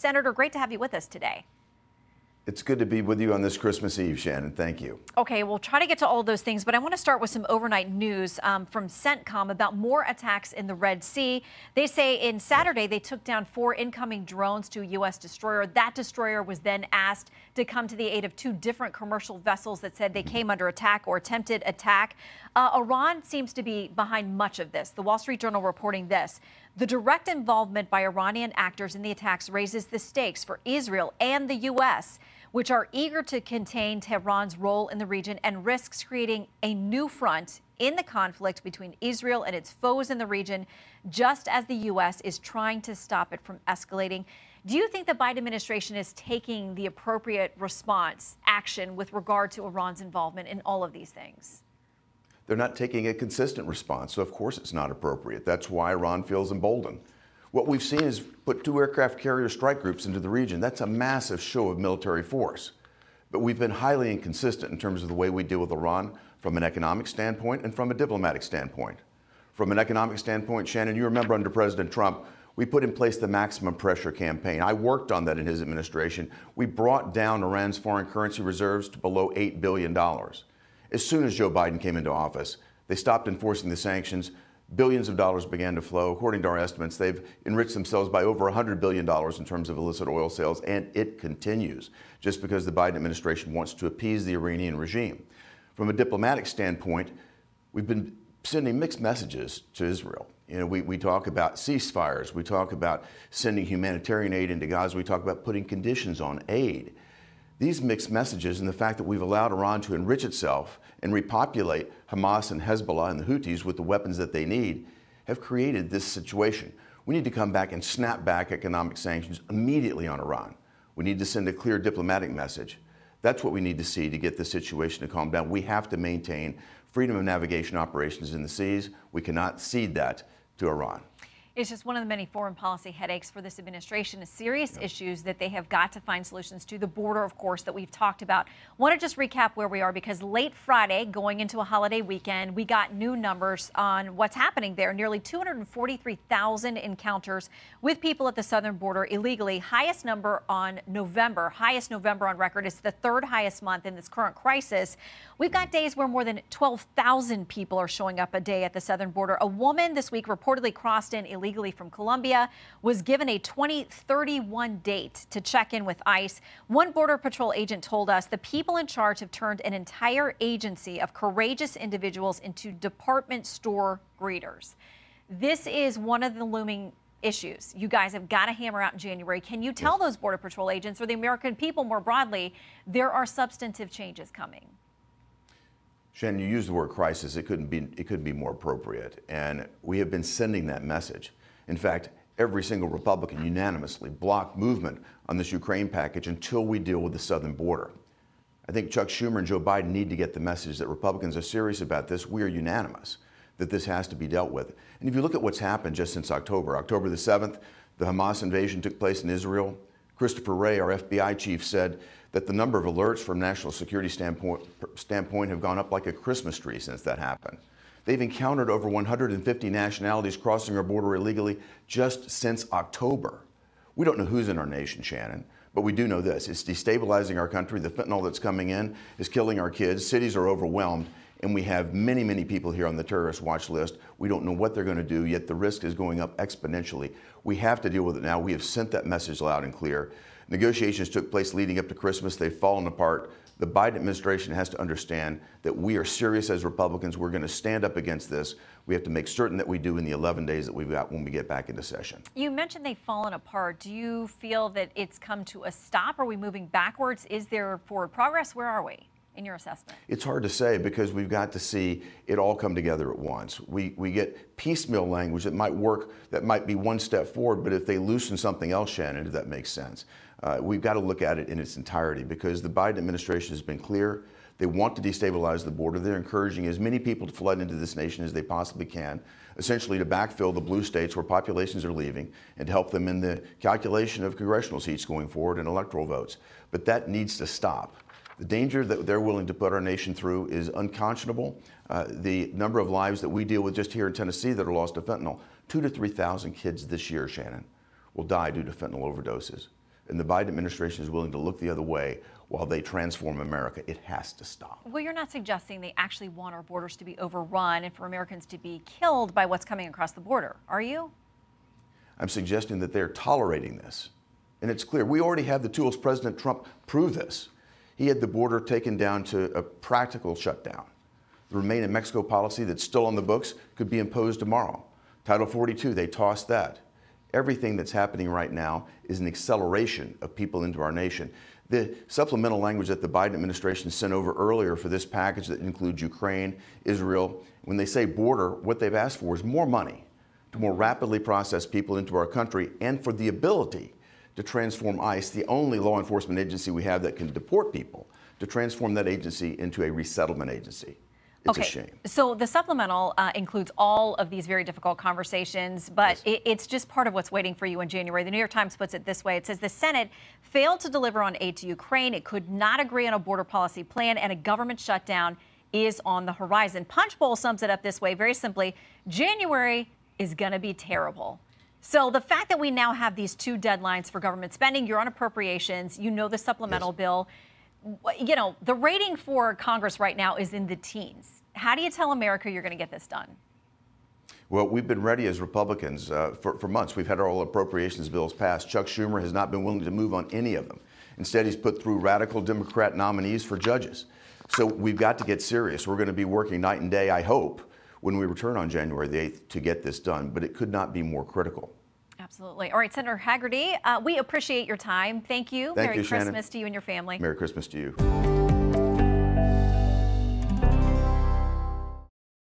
Senator, great to have you with us today. It's good to be with you on this Christmas Eve, Shannon. Thank you. Okay, we'll try to get to all of those things, but I want to start with some overnight news from CENTCOM about more attacks in the Red Sea. They say in Saturday they took down 4 incoming drones to a U.S. destroyer. That destroyer was then asked to come to the aid of 2 different commercial vessels that said they came under attack or attempted attack. Iran seems to be behind much of this. The Wall Street Journal reporting this. The direct involvement by Iranian actors in the attacks raises the stakes for Israel and the U.S., which are eager to contain Tehran's role in the region and risks creating a new front in the conflict between Israel and its foes in the region, just as the U.S. is trying to stop it from escalating. Do you think the Biden administration is taking the appropriate response, action with regard to Iran's involvement in all of these things? They're not taking a consistent response, so of course it's not appropriate. That's why Iran feels emboldened. What we've seen is put 2 aircraft carrier strike groups into the region. That's a massive show of military force. But we've been highly inconsistent in terms of the way we deal with Iran from an economic standpoint and from a diplomatic standpoint. From an economic standpoint, Shannon, you remember under President Trump, we put in place the maximum pressure campaign. I worked on that in his administration. We brought down Iran's foreign currency reserves to below $8 billion. As soon as Joe Biden came into office, they stopped enforcing the sanctions. Billions of dollars began to flow. According to our estimates, they've enriched themselves by over $100 billion in terms of illicit oil sales, and it continues just because the Biden administration wants to appease the Iranian regime. From a diplomatic standpoint, we've been sending mixed messages to Israel. You know, we talk about ceasefires. We talk about sending humanitarian aid into Gaza. We talk about putting conditions on aid. These mixed messages and the fact that we've allowed Iran to enrich itself and repopulate Hamas and Hezbollah and the Houthis with the weapons that they need have created this situation. We need to come back and snap back economic sanctions immediately on Iran. We need to send a clear diplomatic message. That's what we need to see to get the situation to calm down. We have to maintain freedom of navigation operations in the seas. We cannot cede that to Iran. It's just one of the many foreign policy headaches for this administration, serious issues that they have got to find solutions to. The border, of course, that we've talked about. Want to just recap where we are, because late Friday, going into a holiday weekend, we got new numbers on what's happening there. Nearly 243,000 encounters with people at the southern border illegally. Highest number on November, highest November on record. It's the 3rd highest month in this current crisis. We've got days where more than 12,000 people are showing up a day at the southern border. A woman this week reportedly crossed in illegally from Colombia, was given a 2031 date to check in with ICE. One Border Patrol agent told us the people in charge have turned an entire agency of courageous individuals into department store greeters. This is one of the looming issues you guys have got to hammer out in January. Can you tell those Border Patrol agents, or the American people more broadly, there are substantive changes coming? Shannon, you used the word crisis. It couldn't be more appropriate. And we have been sending that message. In fact, every single Republican unanimously blocked movement on this Ukraine package until we deal with the southern border. I think Chuck Schumer and Joe Biden need to get the message that Republicans are serious about this. We are unanimous that this has to be dealt with. And if you look at what's happened just since October the 7th, the Hamas invasion took place in Israel. Christopher Wray, our FBI chief, said that the number of alerts from a national security standpoint have gone up like a Christmas tree since that happened. They've encountered over 150 nationalities crossing our border illegally just since October. We don't know who's in our nation, Shannon, but we do know this. It's destabilizing our country. The fentanyl that's coming in is killing our kids. Cities are overwhelmed, and we have many, many people here on the terrorist watch list. We don't know what they're going to do, yet the risk is going up exponentially. We have to deal with it now. We have sent that message loud and clear. Negotiations took place leading up to Christmas. They've fallen apart. The Biden administration has to understand that we are serious as Republicans. We're going to stand up against this. We have to make certain that we do in the 11 days that we've got when we get back into session. You mentioned they've fallen apart. Do you feel that it's come to a stop? Are we moving backwards? Is there forward progress? Where are we in your assessment? It's hard to say because we've got to see it all come together at once. We get piecemeal language that might work, that might be one step forward, but if they loosen something else, Shannon, if that makes sense. We've got to look at it in its entirety because the Biden administration has been clear. They want to destabilize the border. They're encouraging as many people to flood into this nation as they possibly can, essentially to backfill the blue states where populations are leaving and to help them in the calculation of congressional seats going forward and electoral votes. But that needs to stop. The danger that they're willing to put our nation through is unconscionable. The number of lives that we deal with just here in Tennessee that are lost to fentanyl, 2,000 to 3,000 kids this year, Shannon, will die due to fentanyl overdoses. and the Biden administration is willing to look the other way while they transform America, it has to stop. Well, you're not suggesting they actually want our borders to be overrun and for Americans to be killed by what's coming across the border, are you? I'm suggesting that they're tolerating this. And it's clear, we already have the tools. President Trump proved this. He had the border taken down to a practical shutdown. The Remain in Mexico policy that's still on the books could be imposed tomorrow. Title 42, they tossed that. Everything that's happening right now is an acceleration of people into our nation. The supplemental language that the Biden administration sent over earlier for this package that includes Ukraine, Israel, when they say border, what they've asked for is more money to more rapidly process people into our country and for the ability to transform ICE, the only law enforcement agency we have that can deport people, to transform that agency into a resettlement agency. It's a shame. So the supplemental includes all of these very difficult conversations, but Yes. it's just part of what's waiting for you in January. The New York Times puts it this way. It says the Senate failed to deliver on aid to Ukraine. It could not agree on a border policy plan, and a government shutdown is on the horizon. Punchbowl sums it up this way, very simply. January is going to be terrible. So the fact that we now have these two deadlines for government spending, you're on appropriations, you know the supplemental bill, you know, the rating for Congress right now is in the teens. How do you tell America you're going to get this done? Well, we've been ready as Republicans for months. We've had our all appropriations bills passed. Chuck Schumer has not been willing to move on any of them. Instead, he's put through radical Democrat nominees for judges. So we've got to get serious. We're going to be working night and day, I hope, when we return on January the 8th to get this done, but it could not be more critical. Absolutely. All right, Senator Hagerty, we appreciate your time. Thank you. Thank Merry you, Christmas Shannon. to you and your family. Merry Christmas to you.